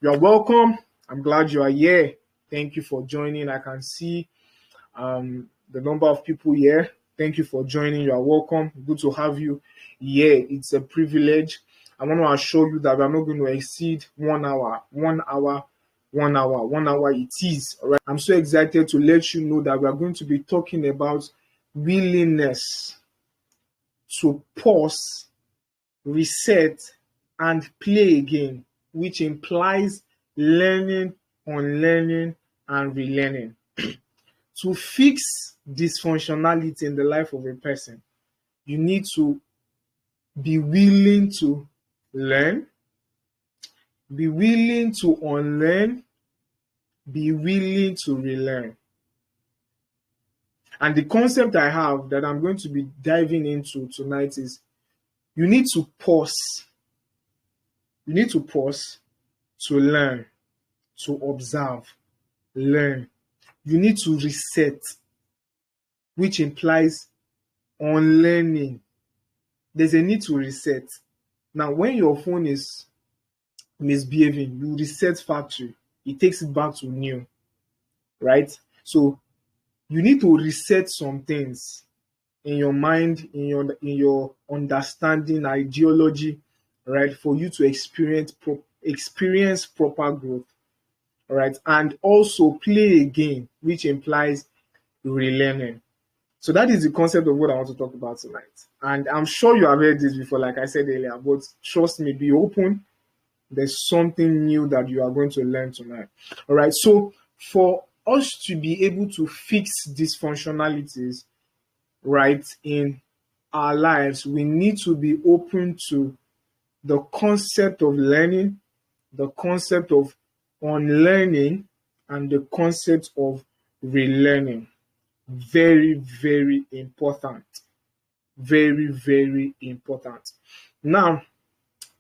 You are welcome. I'm glad you are here. Thank you for joining. I can see the number of people here. Thank you for joining. You are welcome. Good to have you here. It's a privilege. I want to assure you that we're not going to exceed 1 hour. 1 hour. 1 hour. 1 hour it is. All right. I'm so excited to let you know that we are going to be talking about willingness to pause, reset, and play again, which implies learning, unlearning, and relearning. To fix dysfunctionality in the life of a person, you need to be willing to learn, be willing to unlearn, be willing to relearn. And the concept I have that I'm going to be diving into tonight is you need to pause. You need to pause to learn, to observe, learn. You need to reset, which implies unlearning. There's a need to reset. Now, when your phone is misbehaving, you reset factory. It takes it back to new, right? So you need to reset some things in your mind, in your understanding, ideology, right, for you to experience proper growth, all right, and also play a game, which implies relearning. So that is the concept of what I want to talk about tonight. And I'm sure you have heard this before, like I said earlier, but trust me, be open. There's something new that you are going to learn tonight. All right. So for us to be able to fix dysfunctionalities, right, in our lives, we need to be open to the concept of learning, the concept of unlearning, and the concept of relearning. Very, very important. Very, very important. Now,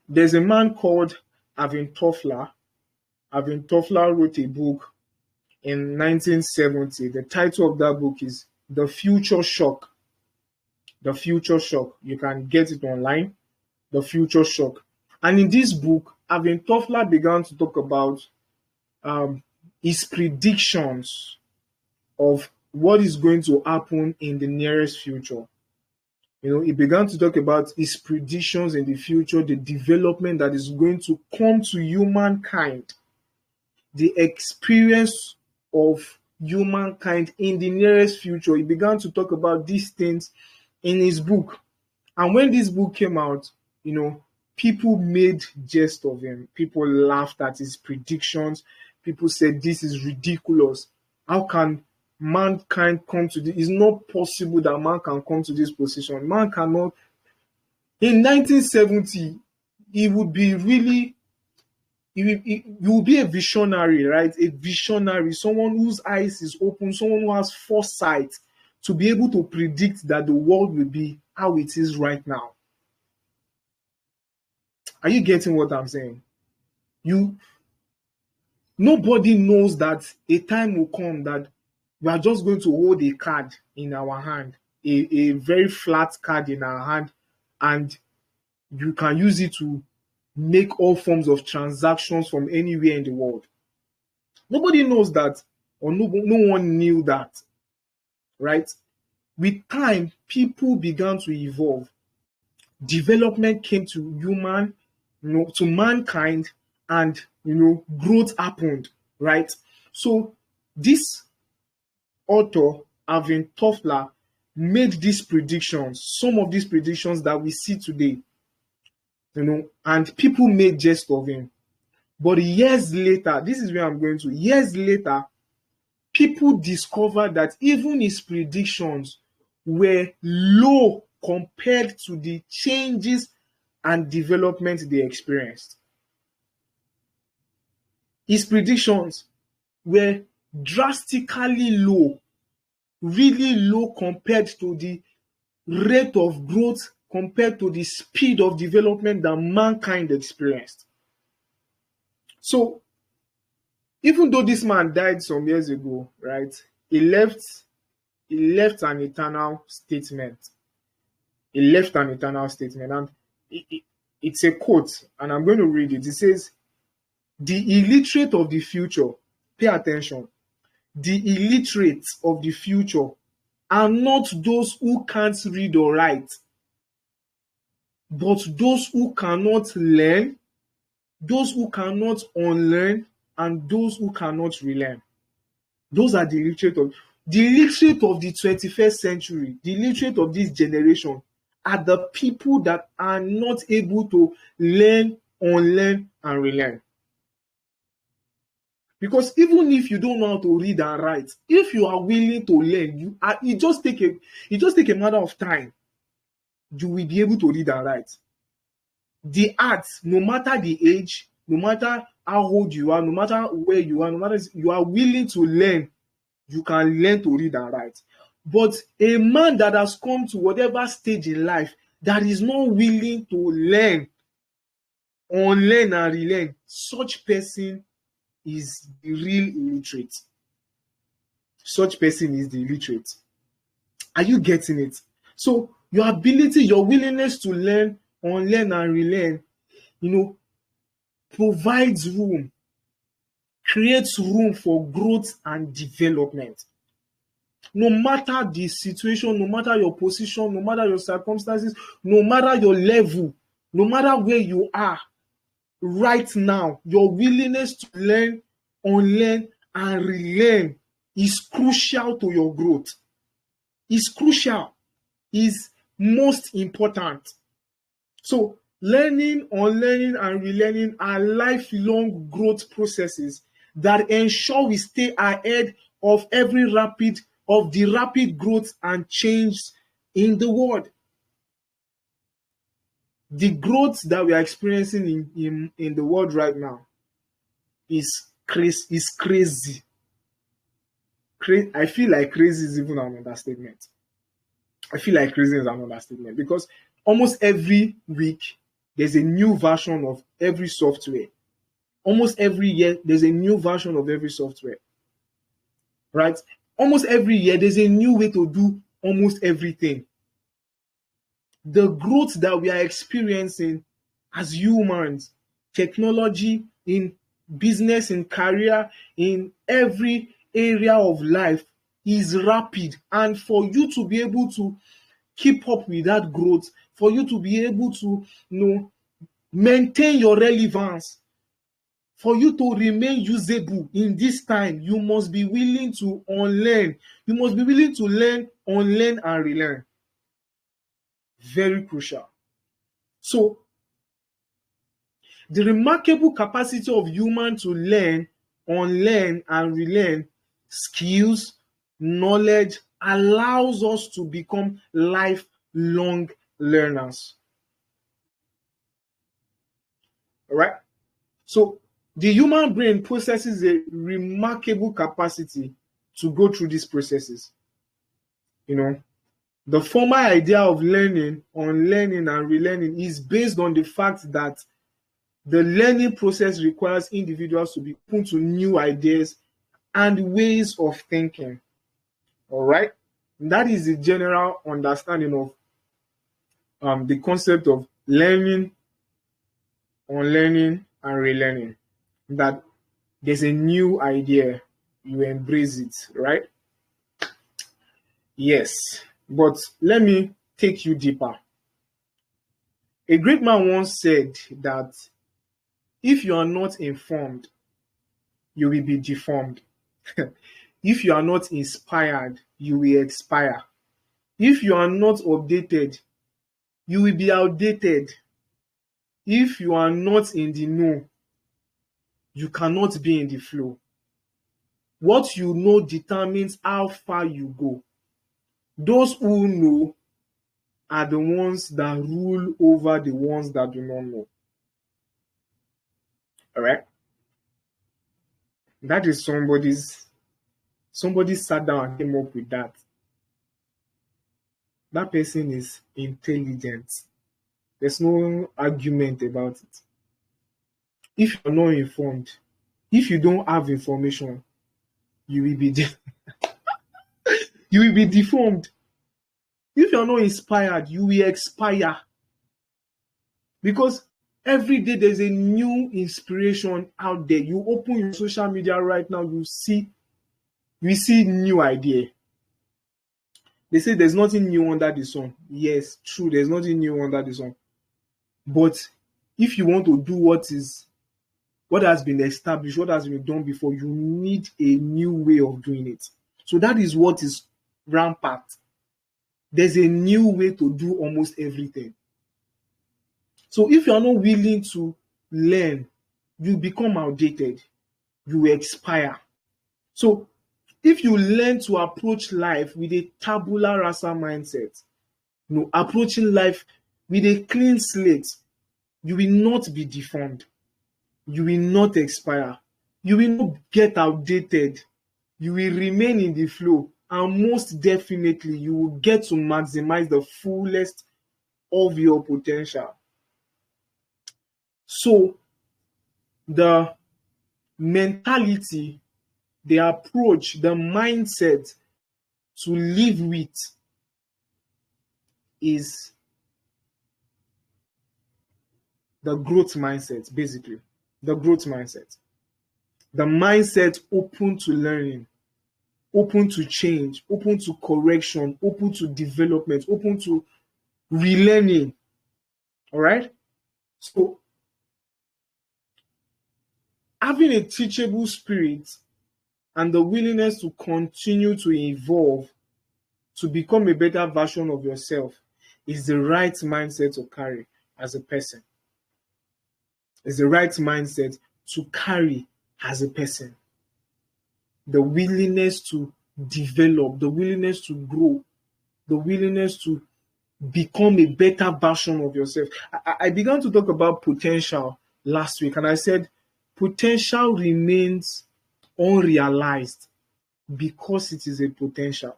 there's a man called Alvin Toffler. Alvin Toffler wrote a book in 1970. The title of that book is The Future Shock. The Future Shock. You can get it online. The Future Shock. And in this book, Alvin Toffler began to talk about his predictions of what is going to happen in the nearest future. You know, he began to talk about his predictions in the future, the development that is going to come to humankind, the experience of humankind in the nearest future. He began to talk about these things in his book. And when this book came out, you know, people made jest of him. People laughed at his predictions. People said, this is ridiculous. How can mankind come to this? It's not possible that man can come to this position. Man cannot. In 1970, he would be really, he would be a visionary, right? A visionary, someone whose eyes is open, someone who has foresight to be able to predict that the world will be how it is right now. Are you getting what I'm saying? Nobody knows that a time will come that we are just going to hold a card in our hand, a very flat card in our hand, and you can use it to make all forms of transactions from anywhere in the world. Nobody knows that, or no one knew that, right? With time, people began to evolve. Development came to to mankind, and growth happened, right? So this author, Alvin Toffler, made these predictions, some of these predictions that we see today, and people made jest of him. But years later, this is where I'm going to, years later, people discovered that even his predictions were low compared to the changes and development they experienced. His predictions were drastically low, really low compared to the rate of growth, compared to the speed of development that mankind experienced. So, even though this man died some years ago, right, he left an eternal statement. He left an eternal statement, and it's a quote, and I'm going to read it. It says, The illiterate of the future, pay attention, the illiterate of the future are not those who can't read or write, but those who cannot learn, those who cannot unlearn, and those who cannot relearn. Those are the illiterate of the 21st century, the illiterate of this generation are the people that are not able to learn, unlearn, and relearn. Because even if you don't know how to read and write, if you are willing to learn, it just take a matter of time. You will be able to read and write. The arts, no matter the age, no matter how old you are, no matter where you are, no matter you are willing to learn, you can learn to read and write. But a man that has come to whatever stage in life that is not willing to learn, unlearn, and relearn, such person is the real illiterate. Such person is the illiterate. Are you getting it? So your ability, your willingness to learn, unlearn, and relearn, provides room, creates room for growth and development. No matter the situation, no matter your position, no matter your circumstances, no matter your level, no matter where you are right now, your willingness to learn, unlearn, and relearn is crucial to your growth. Is crucial, is most important. So learning, unlearning, and relearning are lifelong growth processes that ensure we stay ahead of the rapid growth and change in the world. The growth that we are experiencing in the world right now is crazy. I feel like crazy is even an understatement. Because almost every week there's a new version of every software. Almost every year there's a new version of every software. Right? Almost every year there's a new way to do almost everything. The growth that we are experiencing as humans, technology, in business, in career, in every area of life is rapid. And for you to be able to keep up with that growth, for you to be able to maintain your relevance, for you to remain usable in this time, you must be willing to unlearn. You must be willing to learn, unlearn, and relearn. Very crucial. So, the remarkable capacity of humans to learn, unlearn, and relearn skills, knowledge allows us to become lifelong learners. All right? So, the human brain possesses a remarkable capacity to go through these processes. The former idea of learning, unlearning, and relearning is based on the fact that the learning process requires individuals to be open to new ideas and ways of thinking. All right? That is the general understanding of the concept of learning, unlearning, and relearning. That there's a new idea, you embrace it, right? Yes. But let me take you deeper. A great man once said that if you are not informed, you will be deformed. If you are not inspired, you will expire. If you are not updated, you will be outdated. If you are not in the know, you cannot be in the flow. What you know determines how far you go. Those who know are the ones that rule over the ones that do not know. All right? That is somebody sat down and came up with that. That person is intelligent. There's no argument about it. If you're not informed, if you don't have information, you will be you will be deformed. If you're not inspired, you will expire. Because Every day there's a new inspiration out there. You open your social media right now, you see new idea. They say there's nothing new under the sun. Yes, true, there's nothing new under the sun. But if you want to do what has been established, what has been done before, you need a new way of doing it. So that is what is rampant. There's a new way to do almost everything. So if you are not willing to learn, you become outdated. You expire. So if you learn to approach life with a tabula rasa mindset, approaching life with a clean slate, you will not be deformed. You will not expire. You will not get outdated. You will remain in the flow. And most definitely, you will get to maximize the fullest of your potential. So, the mentality, the approach, the mindset to live with is the growth mindset, basically. The growth mindset. The mindset open to learning, open to change, open to correction, open to development, open to relearning. All right? So, having a teachable spirit and the willingness to continue to evolve, to become a better version of yourself, is the right mindset to carry as a person. It's the right mindset to carry as a person. The willingness to develop, the willingness to grow, the willingness to become a better version of yourself. I began to talk about potential last week, and I said potential remains unrealized because it is a potential.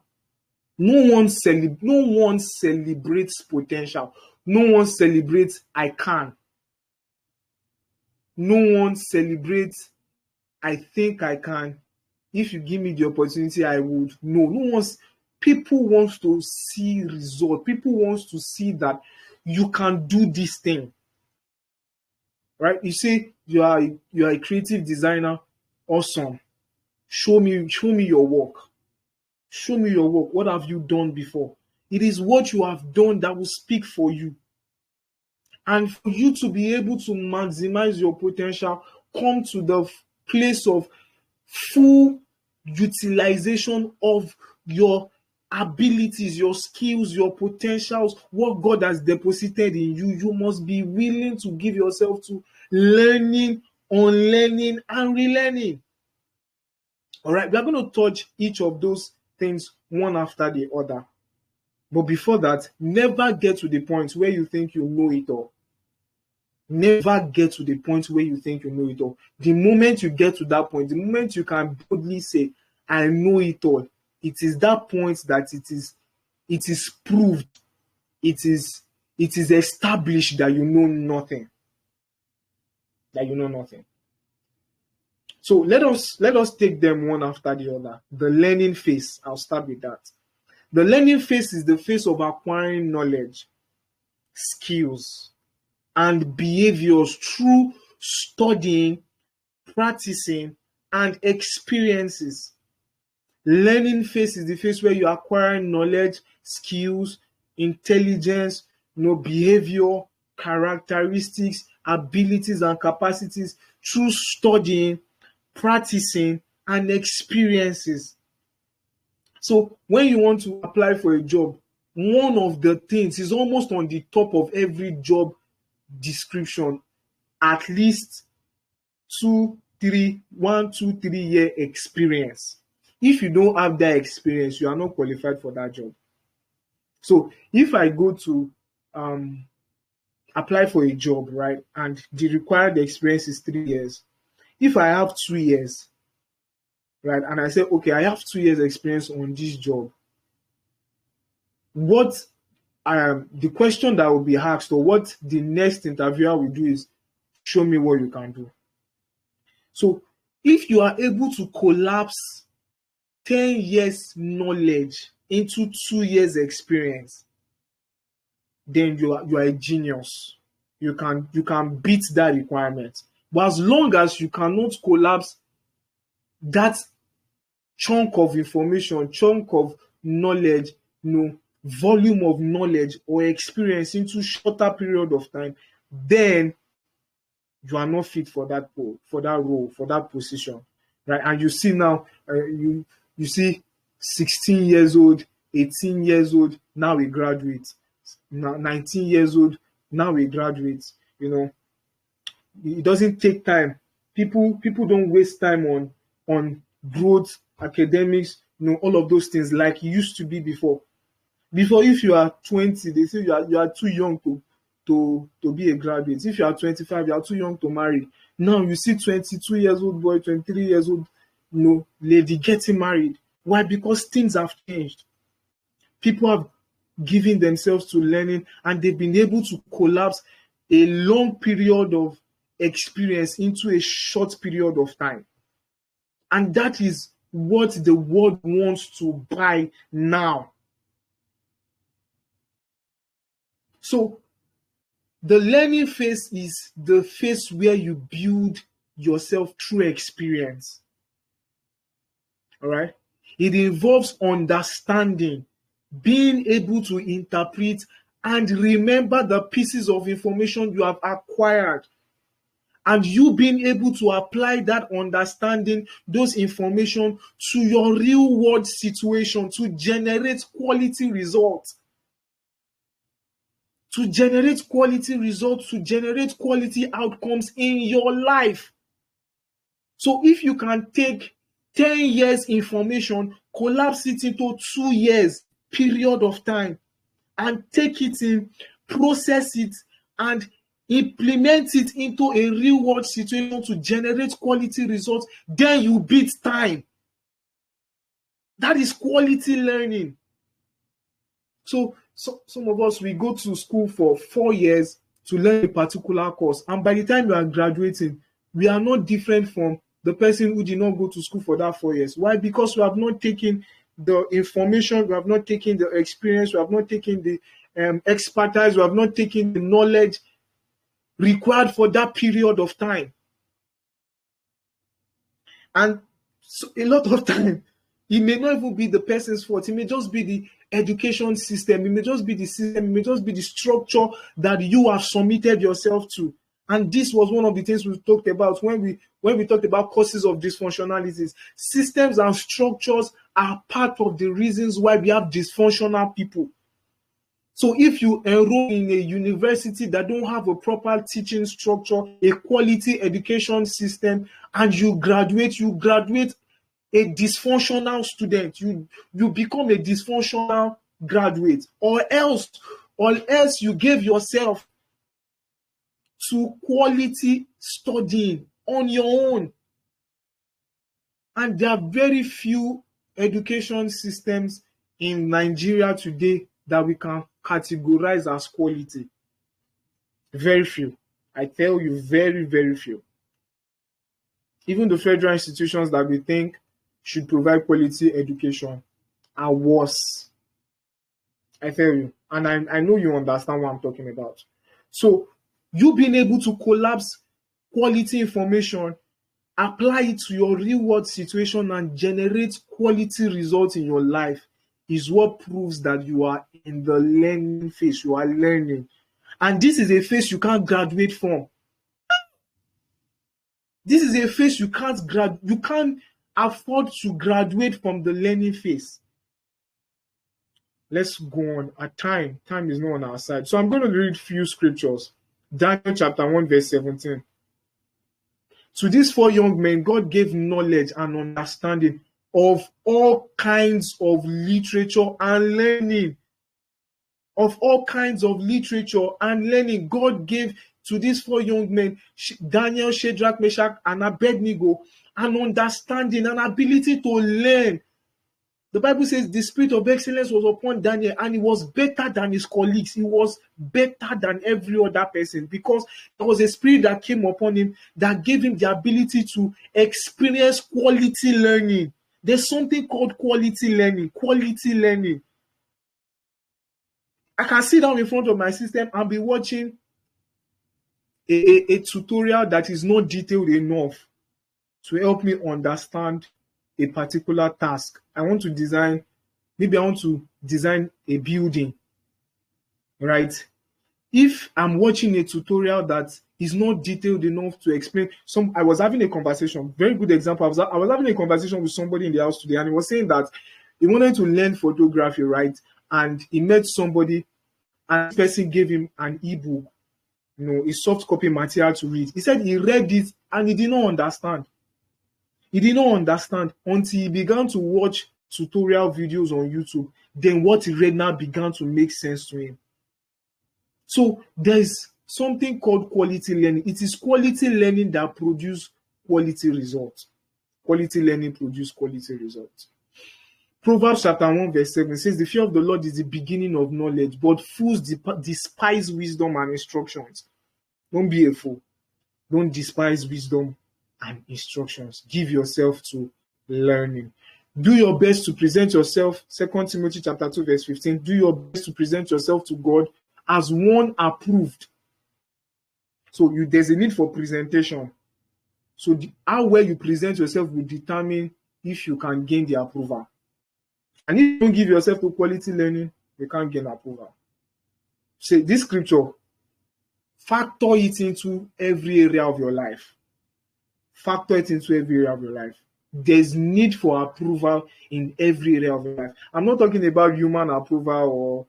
No one celebrates potential. No one celebrates I can. No one celebrates I think I can. If you give me the opportunity, I would. People want to see result. People want to see that you can do this thing. Right? You say you are a creative designer. Awesome. Show me your work. Show me your work. What have you done before? It is what you have done that will speak for you. And for you to be able to maximize your potential, come to the place of full utilization of your abilities, your skills, your potentials, what God has deposited in you, you must be willing to give yourself to learning, unlearning, and relearning. All right, we are going to touch each of those things one after the other. But before that, never get to the point where you think you know it all. Never get to the point where you think you know it all. The moment you get to that point, the moment you can boldly say, I know it all, it is that point that it is proved, it is established that you know nothing. That you know nothing. So let us take them one after the other. The learning phase, I'll start with that. The learning phase is the phase of acquiring knowledge, skills, and behaviors through studying, practicing, and experiences. Learning phase is the phase where you acquire knowledge, skills, intelligence, behavior, characteristics, abilities, and capacities through studying, practicing, and experiences. So when you want to apply for a job, one of the things is almost on the top of every job description, at least 1, 2, 3 year experience. If you don't have that experience, you are not qualified for that job. So if I go to apply for a job, right, and the required experience is 3 years, if I have 2 years, right, and I say, okay, I have 2 years experience on this job, what the question that will be asked, or what the next interviewer will do, is show me what you can do. So if you are able to collapse 10 years knowledge into 2 years experience, then you are a genius. you can beat that requirement. But as long as you cannot collapse that chunk of information, chunk of knowledge, volume of knowledge or experience into shorter period of time, then you are not fit for that role, for that position, right? And you see now, you see 16 years old, 18 years old, now a graduate, 19 years old, now a graduate. It doesn't take time. People don't waste time on growth, academics, all of those things like it used to be before. Before, if you are 20, they say you are too young to be a graduate. If you are 25, you are too young to marry. Now you see 22 years old boy, 23 years old lady getting married. Why? Because things have changed. People have given themselves to learning, and they've been able to collapse a long period of experience into a short period of time. And that is what the world wants to buy now. So the learning phase is the phase where you build yourself through experience. All right? It involves understanding, being able to interpret and remember the pieces of information you have acquired, and you being able to apply that understanding, those information to your real world situation to generate quality results. To generate quality results, to generate quality outcomes in your life. So if you can take 10 years information, collapse it into 2 years period of time, and take it in, process it, and implement it into a real world situation to generate quality results, then you beat time. That is quality learning. So some of us, we go to school for 4 years to learn a particular course, and by the time you are graduating, we are not different from the person who did not go to school for that 4 years. Why? Because we have not taken the information, we have not taken the experience, we have not taken the expertise, we have not taken the knowledge required for that period of time. And so a lot of time, it may not even be the person's fault. It may just be the education system. It may just be the system. It may just be the structure that you have submitted yourself to. And this was one of the things we talked about when we talked about causes of dysfunctionalities. Systems and structures are part of the reasons why we have dysfunctional people. So if you enroll in a university that don't have a proper teaching structure, a quality education system, and you graduate a dysfunctional student, you become a dysfunctional graduate, or else you gave yourself to quality studying on your own. And there are very few education systems in Nigeria today that we can categorize as quality. Very few. I tell you, very, very few. Even the federal institutions that we think should provide quality education are worse. I tell you. And I know you understand what I'm talking about. So you being able to collapse quality information, apply it to your real world situation, and generate quality results in your life is what proves that you are in the learning phase. You are learning. And this is a phase you can't graduate from. This is a phase you can't afford to graduate from the learning phase. Let's go on. At time is not on our side. So I'm going to read few scriptures. Daniel chapter 1 verse 17. To these 4 young men, God gave knowledge and understanding of all kinds of literature and learning. Of all kinds of literature and learning, God gave to these 4 young men, Daniel, Shadrach, Meshach, and Abednego, an understanding, an ability to learn. The Bible says the spirit of excellence was upon Daniel, and he was better than his colleagues. He was better than every other person because there was a spirit that came upon him that gave him the ability to experience quality learning. There's something called quality learning. Quality learning. I can sit down in front of my system and be watching a tutorial that is not detailed enough to help me understand a particular task. I want to design a building, right? If I'm watching a tutorial that is not detailed enough to explain I was having a conversation, very good example. I was having a conversation with somebody in the house today, and he was saying that he wanted to learn photography, right? And he met somebody, and this person gave him an ebook, a soft copy material to read. He said he read it and he did not understand. He did not understand until he began to watch tutorial videos on YouTube. Then what he read now began to make sense to him. So there's something called quality learning. It is quality learning that produces quality results. Quality learning produces quality results. Proverbs chapter 1 verse 7 says, the fear of the Lord is the beginning of knowledge, but fools despise wisdom and instructions. Don't be a fool. Don't despise wisdom and instructions. Give yourself to learning. Do your best to present yourself, 2 Timothy chapter 2 verse 15, do your best to present yourself to God as one approved. So there's a need for presentation. So how well you present yourself will determine if you can gain the approval. And if you don't give yourself to quality learning, you can't gain approval. Say this scripture, factor it into every area of your life. Factor it into every area of your life. There's need for approval in every area of your life. I'm not talking about human approval, or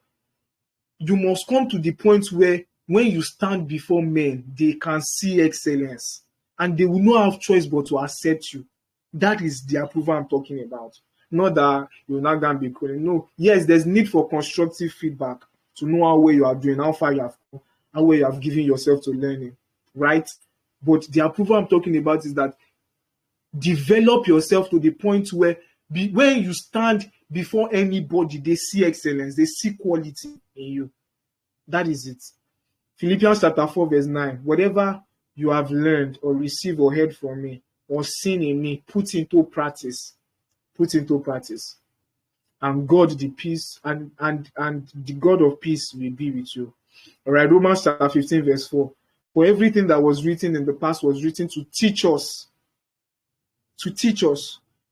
you must come to the point where when you stand before men, they can see excellence and they will not have choice but to accept you. That is the approval I'm talking about. Not that you're not going to be cool. No, yes, there's need for constructive feedback to know how well you are doing, how far you have come, how well you have given yourself to learning, right? But the approval I'm talking about is that develop yourself to the point where when you stand before anybody, they see excellence, they see quality in you. That is it. Philippians chapter 4 verse 9. Whatever you have learned or received or heard from me or seen in me, put into practice. Put into practice. And God, the peace, and the God of peace will be with you. All right, Romans chapter 15 verse 4. For everything that was written in the past was written to teach us,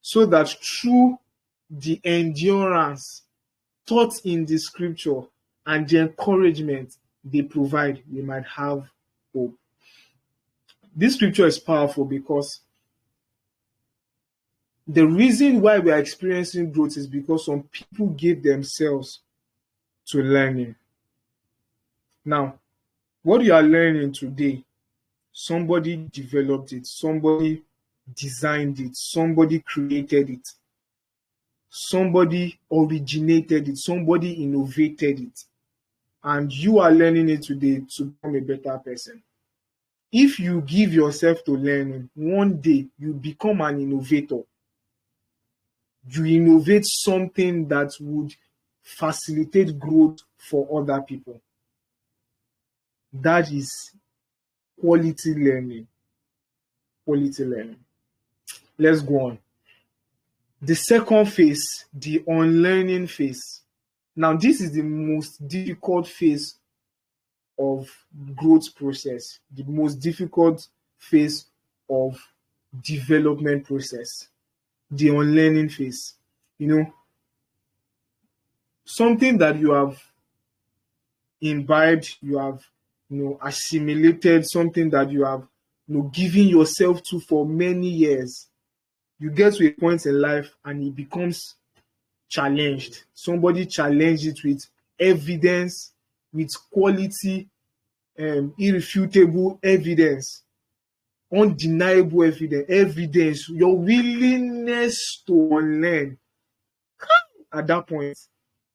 so that through the endurance taught in the scripture and the encouragement they provide, we might have hope. This scripture is powerful because the reason why we are experiencing growth is because some people gave themselves to learning. Now, what you are learning today, somebody developed it, somebody designed it, somebody created it, somebody originated it, somebody innovated it, and you are learning it today to become a better person. If you give yourself to learning, one day you become an innovator. You innovate something that would facilitate growth for other people. That is quality learning. Quality learning. Let's go on. The second phase, the unlearning phase. Now, this is the most difficult phase of growth process, the most difficult phase of development process, the unlearning phase. Something that you have imbibed, you have assimilated, something that you have given yourself to for many years. You get to a point in life and it becomes challenged. Somebody challenged it with evidence, with quality, irrefutable evidence, undeniable evidence, your willingness to unlearn. At that point,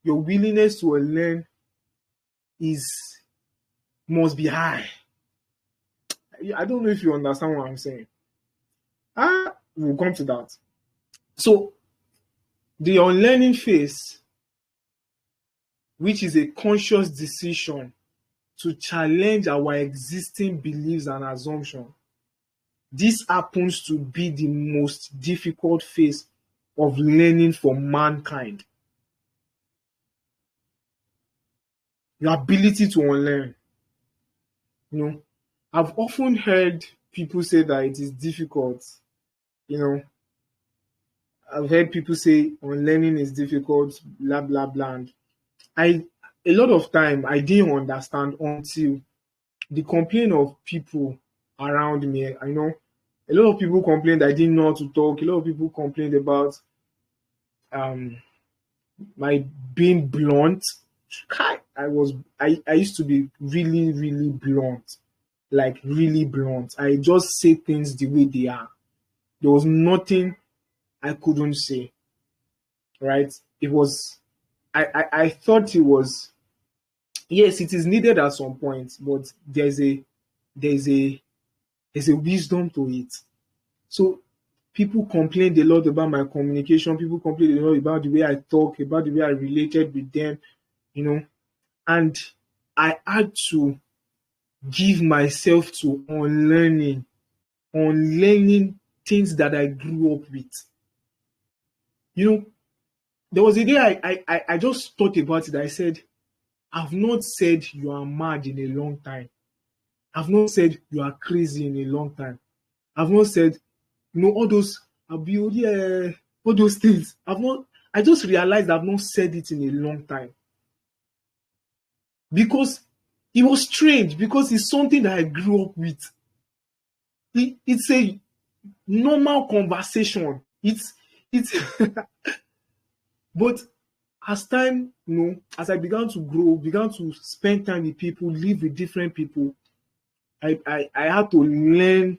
your willingness to unlearn must be high. I don't know if you understand what I'm saying. We'll come to that. So, the unlearning phase, which is a conscious decision to challenge our existing beliefs and assumptions, this happens to be the most difficult phase of learning for mankind. Your ability to unlearn. I've often heard people say that it is difficult. You know, I've heard people say unlearning is difficult, blah blah blah. And I a lot of time I didn't understand until the complaint of people around me. I know a lot of people complained I didn't know how to talk. A lot of people complained about um my being blunt. I used to be really, really blunt. Like really blunt. I just say things the way they are. There was nothing I couldn't say. Right? It was I thought it was, yes, it is needed at some point, but there's a there's a wisdom to it. So people complained a lot about my communication. People complained a lot about the way I talk, about the way I related with them, you know. And I had to give myself to unlearning things that I grew up with. You know, there was a day I just thought about it. I said, I've not said you are mad in a long time. I've not said you are crazy in a long time. I've not said, all those all those things. I just realized I've not said it in a long time. Because it was strange, because it's something that I grew up with. It's a normal conversation. It's but as time, as I began to grow, began to spend time with people, live with different people, I had to learn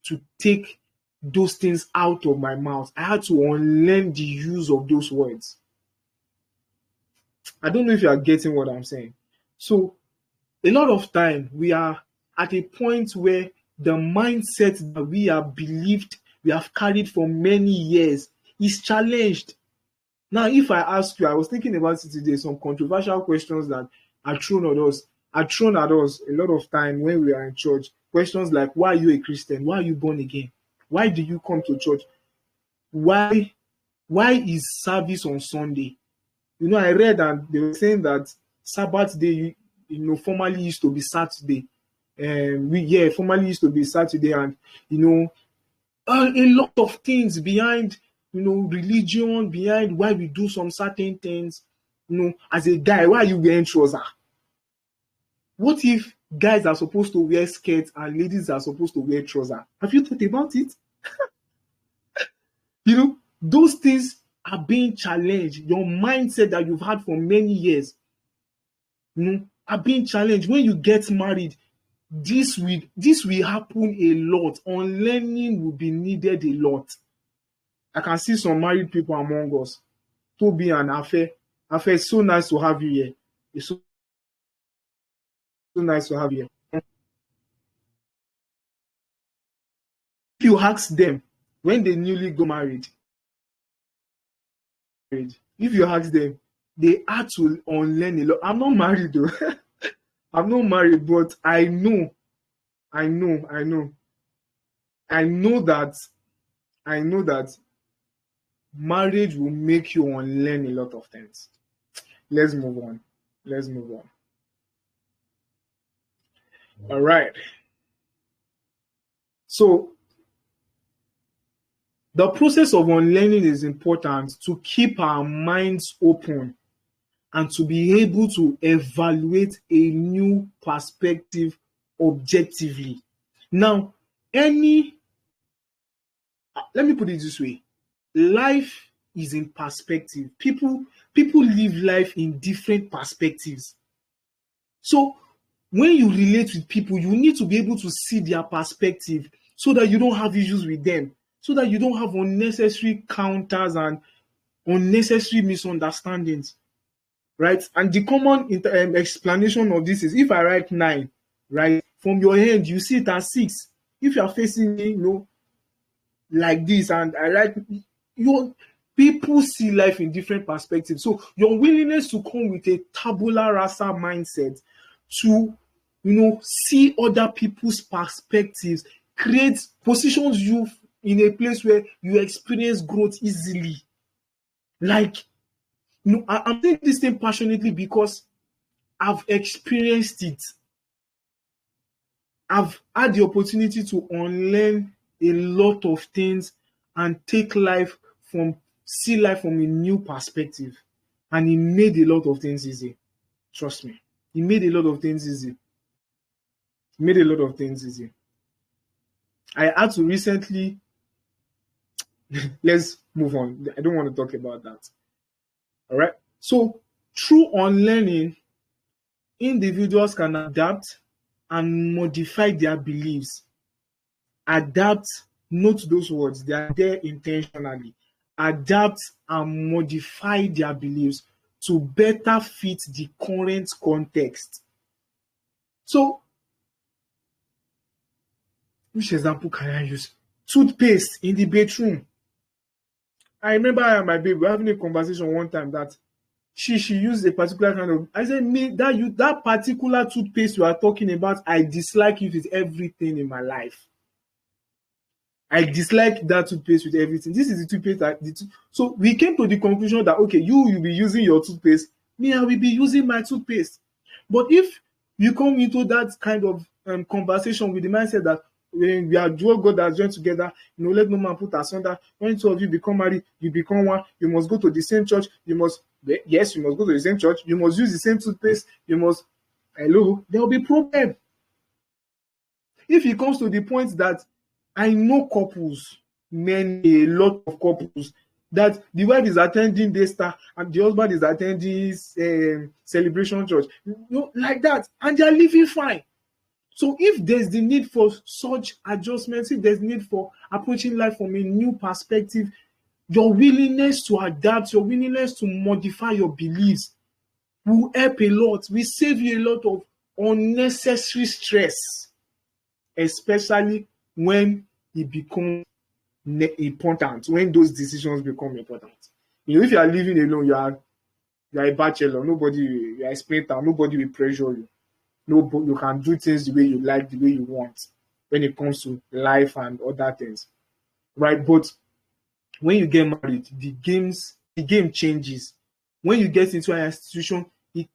to take those things out of my mouth. I had to unlearn the use of those words. I don't know if you are getting what I'm saying. So a lot of time we are at a point where the mindset that we have believed, we have carried for many years is challenged. Now, if I ask you, I was thinking about it today, some controversial questions that are thrown at us a lot of time when we are in church. Questions like, why are you a Christian? Why are you born again? Why do you come to church? Why is service on Sunday? I read that they were saying that Sabbath day, formerly used to be Saturday. Formerly used to be Saturday, and a lot of things behind religion, behind why we do some certain things. As a guy, why are you wearing trouser? What if guys are supposed to wear skirts and ladies are supposed to wear trouser? Have you thought about it? Those things are being challenged. Your mindset that you've had for many years, are being challenged. When you get married, this will happen a lot. Unlearning will be needed a lot. I can see some married people among us. Toby and Afe. Afe, it's so nice to have you here. It's so nice to have you here. If you ask them when they newly got married, if you ask them, they had to unlearn a lot. I'm not married though. I'm not married, but I know that marriage will make you unlearn a lot of things. Let's move on. All right. So the process of unlearning is important to keep our minds open and to be able to evaluate a new perspective objectively. Now, let me put it this way. Life is in perspective. People live life in different perspectives. So when you relate with people, you need to be able to see their perspective so that you don't have issues with them, so that you don't have unnecessary counters and unnecessary misunderstandings, right? And the common explanation of this is, if I write 9, right, from your end, you see it as 6. If you are facing me, like this, and I write, people see life in different perspectives. So your willingness to come with a tabula rasa mindset to see other people's perspectives positions you in a place where you experience growth easily. Like, I'm saying this thing passionately because I've experienced it. I've had the opportunity to unlearn a lot of things and see life from a new perspective. And it made a lot of things easy. Trust me. It made a lot of things easy. It made a lot of things easy. I had to recently, let's move on. I don't want to talk about that. All right. So through unlearning, individuals can adapt and modify their beliefs. Adapt, note those words, they are there intentionally. Adapt and modify their beliefs to better fit the current context. So, which example can I use? Toothpaste in the bedroom. I remember I and my baby were having a conversation one time that she used a particular kind of. I said, me that particular toothpaste you are talking about, I dislike it with everything in my life. I dislike that toothpaste with everything. This is the toothpaste so we came to the conclusion that okay, you'll be using your toothpaste, me I will be using my toothpaste. But if you come into that kind of conversation with the mindset that when we are dual God has joined together, let no man put asunder. When two of you become married, you become one. You must go to the same church. You must go to the same church. You must use the same toothpaste. There will be problem. If it comes to the point that I know couples, a lot of couples, that the wife is attending Daystar and the husband is attending Celebration Church, like that, and they are living fine. So if there's the need for such adjustments, if there's need for approaching life from a new perspective, your willingness to adapt, your willingness to modify your beliefs will help a lot. Will save you a lot of unnecessary stress, especially when it becomes important, when those decisions become important. If you are living alone, you are a bachelor, you are a splinter, nobody will pressure you. You can do things the way you like, the way you want when it comes to life and other things, right? But when you get married, the game changes. When you get into an institution,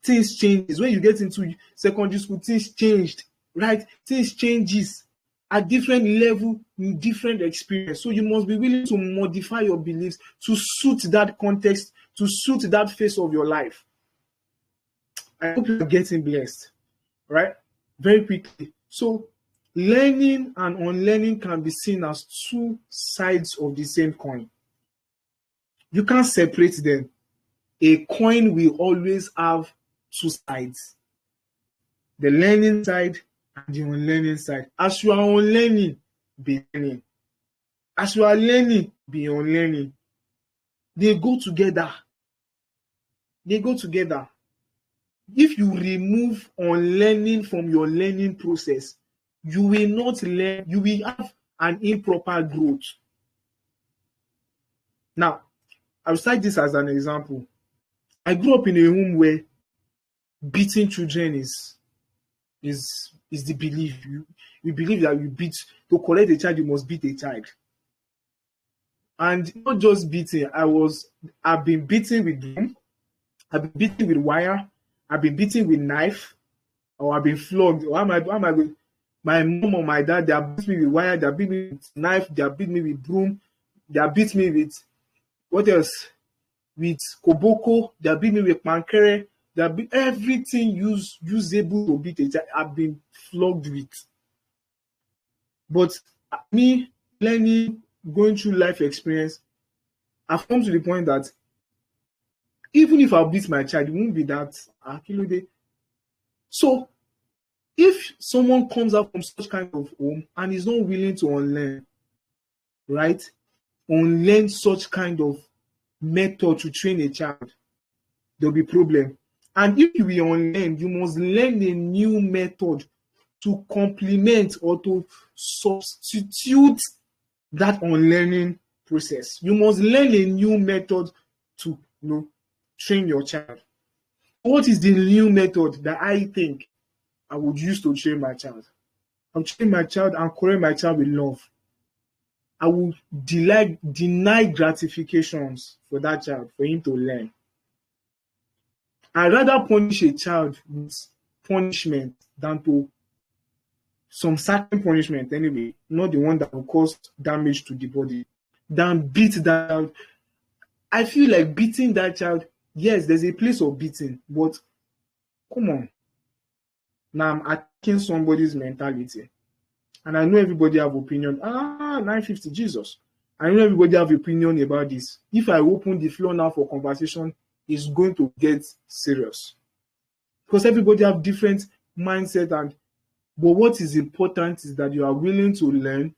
things changes. When you get into secondary school, things changed, right? Things changes at different level, in different experience. So you must be willing to modify your beliefs to suit that context, to suit that phase of your life. I hope you're getting blessed. Right? Very quickly. So learning and unlearning can be seen as two sides of the same coin. You can't separate them. A coin will always have two sides. The learning side and the unlearning side. As you are unlearning, be learning. As you are learning, be unlearning. They go together. If you remove unlearning from your learning process, you will not learn, you will have an improper growth. Now, I'll cite this as an example. I grew up in a home where beating children is the belief. You believe that to correct a child, you must beat a child. And not just beating, I've been beaten with broom, I've been beaten with wire, I've been beaten with knife, or I've been flogged. Or am I going? My mom or my dad, they have beat me with wire, they have beat me with knife, they have beat me with broom, they have beat me with what else? With koboko, they have beat me with pankere, they have beat everything usable to beat a child. I've been flogged with. But me learning, going through life experience, I've come to the point that even if I beat my child, it won't be that akilode. So, if someone comes out from such kind of home and is not willing to unlearn, right? Unlearn such kind of method to train a child, there'll be problem. And if you will unlearn, you must learn a new method to complement or to substitute that unlearning process. You must learn a new method to train your child. What is the new method that I think I would use to train my child? I'll train my child and correct my child with love. I will deny gratifications for that child, for him to learn. I'd rather punish a child with punishment than to some certain punishment anyway, not the one that will cause damage to the body, than beat that child. I feel like beating that child, yes, there's a place of beating, but come on. Now I'm attacking somebody's mentality. And I know everybody have opinion. 950, Jesus. I know everybody have opinion about this. If I open the floor now for conversation, it's going to get serious. Because everybody have different mindset, but what is important is that you are willing to learn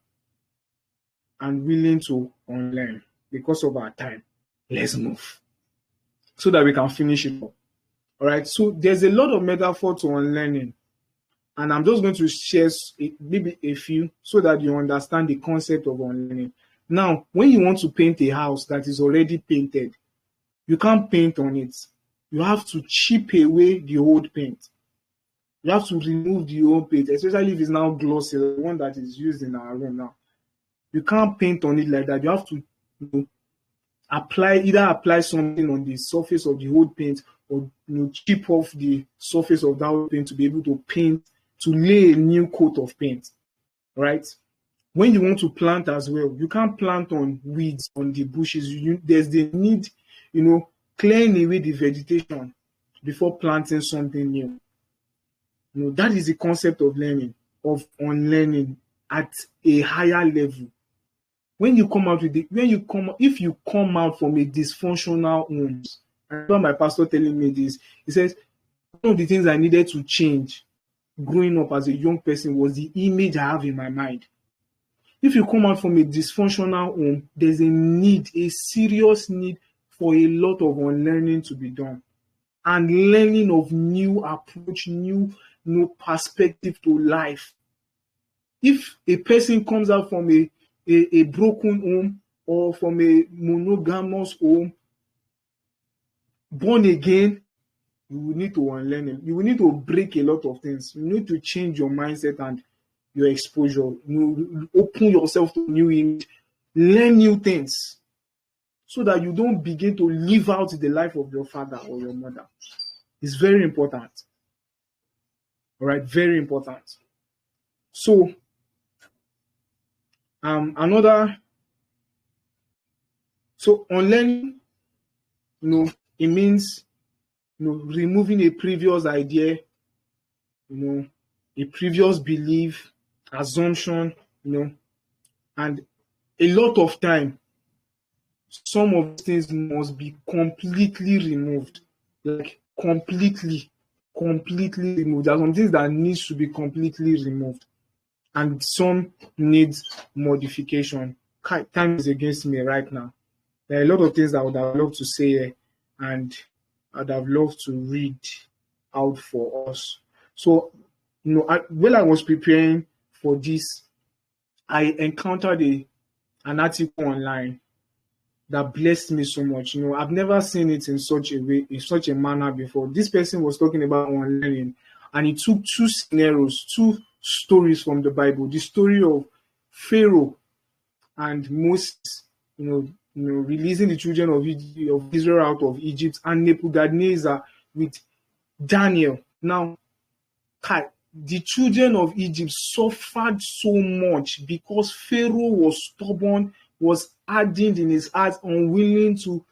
and willing to unlearn. Because of our time, let's move so that we can finish it up. All right. So there's a lot of metaphor to unlearning, and I'm just going to share maybe a few so that you understand the concept of unlearning. Now, when you want to paint a house that is already painted, you can't paint on it. You have to chip away the old paint. You have to remove the old paint, especially if it's now glossy, the one that is used in our room now. You can't paint on it like that. You have to apply something on the surface of the old paint, or chip off the surface of that old paint to be able to paint, to lay a new coat of paint, right? When you want to plant as well, you can't plant on weeds, on the bushes. There's the need, clearing away the vegetation before planting something new. That is the concept of learning, of unlearning at a higher level. If you come out from a dysfunctional home, I remember my pastor telling me this. He says, one of the things I needed to change growing up as a young person was the image I have in my mind. If you come out from a dysfunctional home, there's a serious need for a lot of unlearning to be done, and learning of new approach, new perspective to life. If a person comes out from a broken home or from a monogamous home, born again, you will need to unlearn it. You will need to break a lot of things. You need to change your mindset and your exposure. You open yourself to new image, learn new things, so that you don't begin to live out the life of your father or your mother. It's very important. All right, very important. So, unlearning, it means, removing a previous idea, a previous belief, assumption, and a lot of time, some of these things must be completely removed, like completely removed. There are some things that needs to be completely removed, and some needs modification. Time is against me right now. There are a lot of things I would have loved to say here, and I'd have loved to read out for us. So, when I was preparing for this, I encountered an article online that blessed me so much. I've never seen it in such a way, in such a manner before. This person was talking about unlearning, and he took two scenarios, two stories from the Bible. The story of Pharaoh and Moses, releasing the children of Israel out of Egypt, and Nebuchadnezzar with Daniel. Now, the children of Egypt suffered so much because Pharaoh was stubborn, was hardened in his heart, unwilling to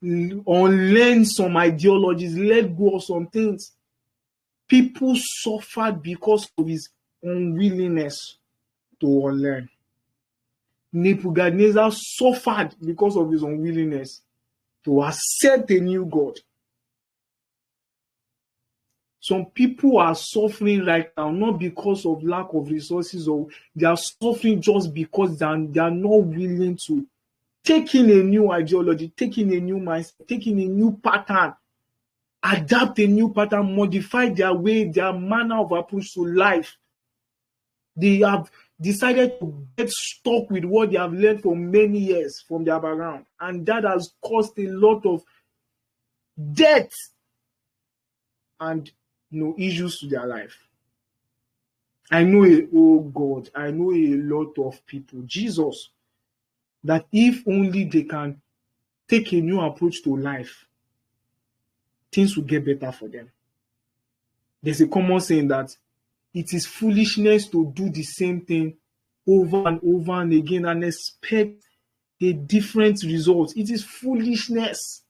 unlearn some ideologies, let go of some things. People suffered because of his unwillingness to unlearn. Nebuchadnezzar suffered because of his unwillingness to accept a new God. Some people are suffering right now, not because of lack of resources, or they are suffering just because they are not willing to take in a new ideology, take in a new mindset, take in a new pattern, adapt a new pattern, modify their way, their manner of approach to life. They have decided to get stuck with what they have learned for many years from their background, and that has caused a lot of death and issues to their life. I know a lot of people, Jesus, that if only they can take a new approach to life, things will get better for them. There's a common saying that It is foolishness to do the same thing over and over and again and expect a different result. It is foolishness.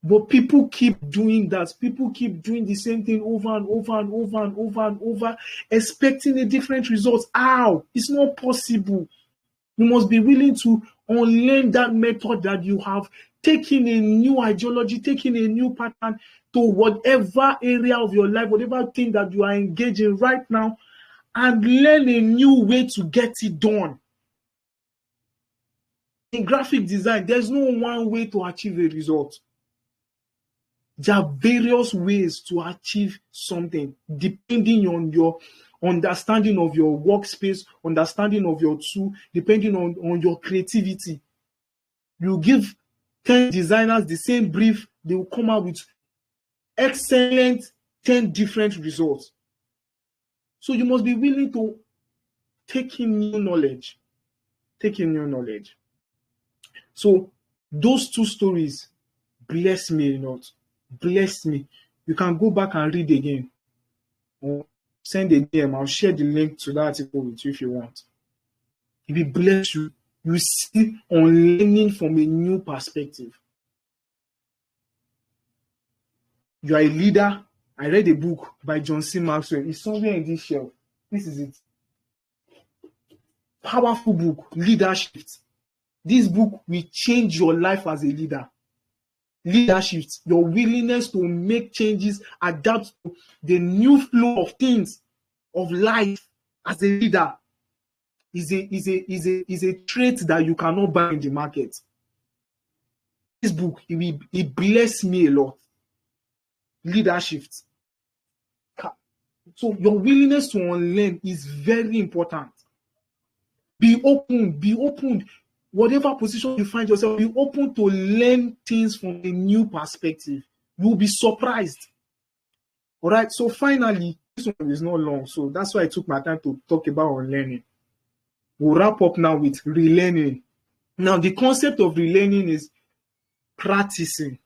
But people keep doing that. People keep doing the same thing over and over and over and over and over, expecting a different result. How? It's not possible. You must be willing to unlearn that method that you have, taking a new ideology, taking a new pattern to whatever area of your life, whatever thing that you are engaged in right now, and learn a new way to get it done. In graphic design, there's no one way to achieve a result. There are various ways to achieve something depending on your understanding of your workspace, understanding of your tool, depending on your creativity. You give 10 designers the same brief, they will come out with excellent 10 different results. So you must be willing to take in new knowledge. Take in new knowledge. So those two stories bless me a lot. Bless me. You can go back and read again. Or send a DM. I'll share the link to that article with you if you want. It will bless you. You see on learning from a new perspective. You are a leader. I read a book by John C. Maxwell. It's somewhere in this shelf. This is it. Powerful book, Leadership. This book will change your life as a leader. Leadership, your willingness to make changes, adapt to the new flow of things, of life as a leader is a trait that you cannot buy in the market. This book, it blessed me a lot. Leadership. So your willingness to unlearn is very important. Be open. Whatever position you find yourself, be open to learn things from a new perspective. You'll be surprised. All right. So finally, this one is not long. So that's why I took my time to talk about unlearning. We'll wrap up now with relearning. Now, the concept of relearning is practicing,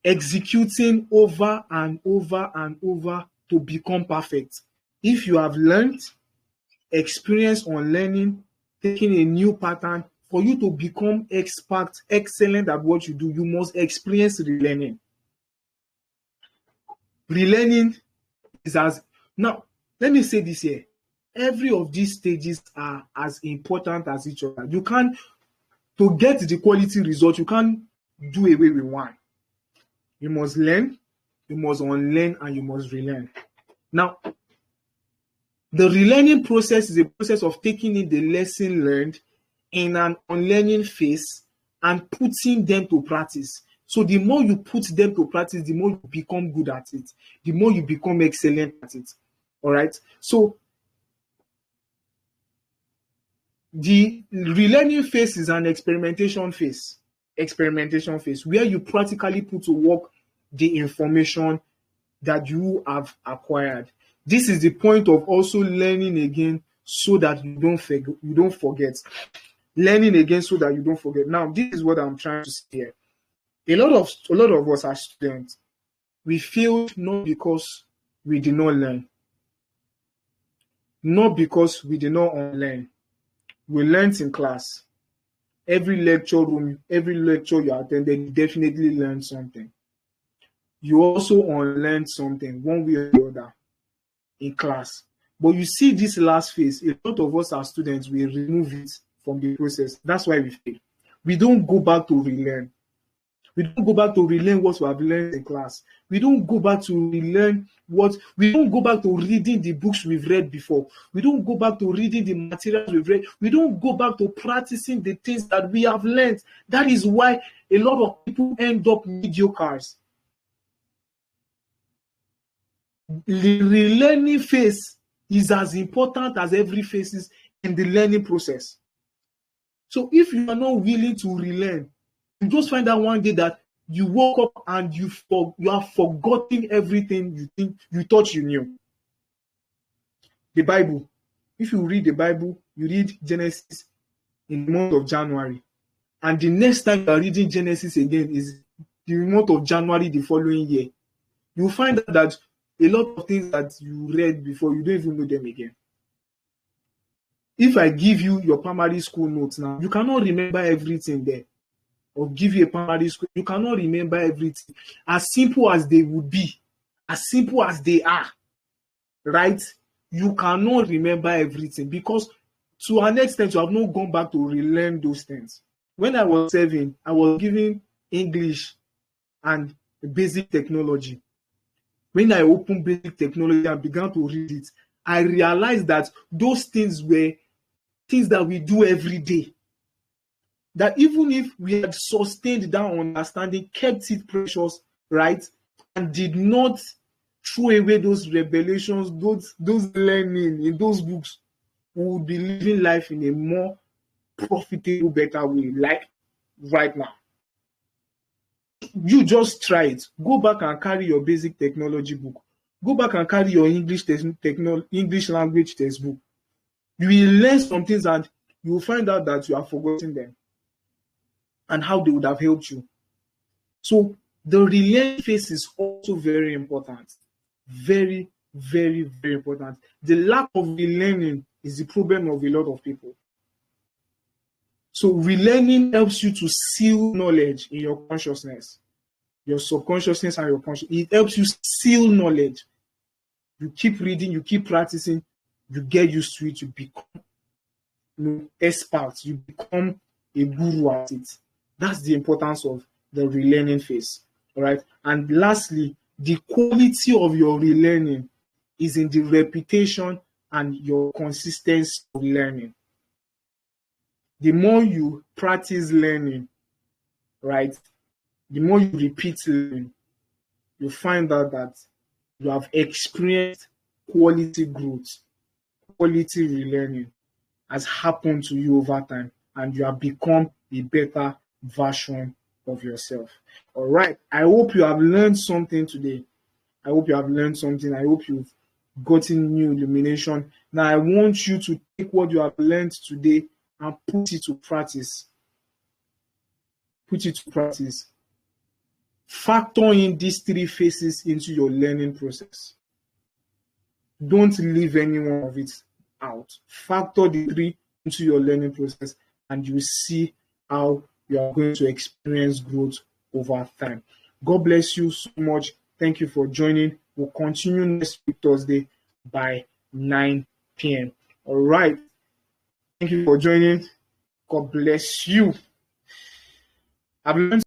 executing over and over and over to become perfect. If you have learned, experienced on learning, taking a new pattern, for you to become expert, excellent at what you do, you must experience relearning. Relearning is as, now, let me say this here. Every of these stages are as important as each other. You can't, to get the quality result, you can't do away with one. You must learn, you must unlearn, and you must relearn. Now, the relearning process is a process of taking in the lesson learned in an unlearning phase and putting them to practice. So the more you put them to practice, the more you become good at it, the more you become excellent at it. All right. So the relearning phase is an experimentation phase where you practically put to work the information that you have acquired. This is the point of also learning again so that you don't forget. Learning again so that you don't forget. Now, this is what I'm trying to say here. A lot of us as students, we failed not because we did not learn, not because we did not unlearn. We learned in class. Every lecture you attended, you definitely learned something. You also unlearned something one way or the other in class. But you see this last phase, a lot of us as students, we remove it from the process. That's why we fail. We don't go back to relearn. We don't go back to relearn what we have learned in class. We don't go back to relearn we don't go back to reading the books we've read before. We don't go back to reading the materials we've read. We don't go back to practicing the things that we have learned. That is why a lot of people end up mediocres. The relearning phase is as important as every phase in the learning process. So if you are not willing to relearn, you just find out one day that you woke up and you have forgotten everything you thought you knew. The Bible. If you read the Bible, you read Genesis in the month of January. And the next time you are reading Genesis again is the month of January the following year. You find that A lot of things that you read before, you don't even know them again. If I give you your primary school notes now, you cannot remember everything there. Or give you a primary school, you cannot remember everything. As simple as they would be, as simple as they are, right? You cannot remember everything because to an extent, you have not gone back to relearn those things. When I was 7, I was given English and basic technology. When I opened basic technology and began to read it, I realized that those things were things that we do every day. That even if we had sustained that understanding, kept it precious, right, and did not throw away those revelations, those learning in those books, we would be living life in a more profitable, better way, like right now. You just try it. Go back and carry your basic technology book. Go back and carry your English language textbook. You will learn some things and you will find out that you have forgotten them and how they would have helped you. So the relearn phase is also very important. Very, very, very important. The lack of relearning is the problem of a lot of people. So relearning helps you to seal knowledge in your consciousness, your subconsciousness and your conscious. It helps you seal knowledge. You keep reading, you keep practicing, you get used to it, you become expert, you become a guru at it. That's the importance of the relearning phase. All right. And lastly, the quality of your relearning is in the repetition and your consistency of learning. The more you practice learning, right, the more you repeat learning, you find out that you have experienced quality growth, quality relearning has happened to you over time, and you have become a better version of yourself. All right. I hope you have learned something today. I hope you have learned something. I hope you've gotten new illumination. Now, I want you to take what you have learned today and put it to practice. Put it to practice. Factor in these 3 phases into your learning process. Don't leave any one of it out. Factor the 3 into your learning process, and you see how you are going to experience growth over time. God bless you so much. Thank you for joining. We'll continue next week, Thursday, by 9 p.m. All right. Thank you for joining. God bless you. I've learned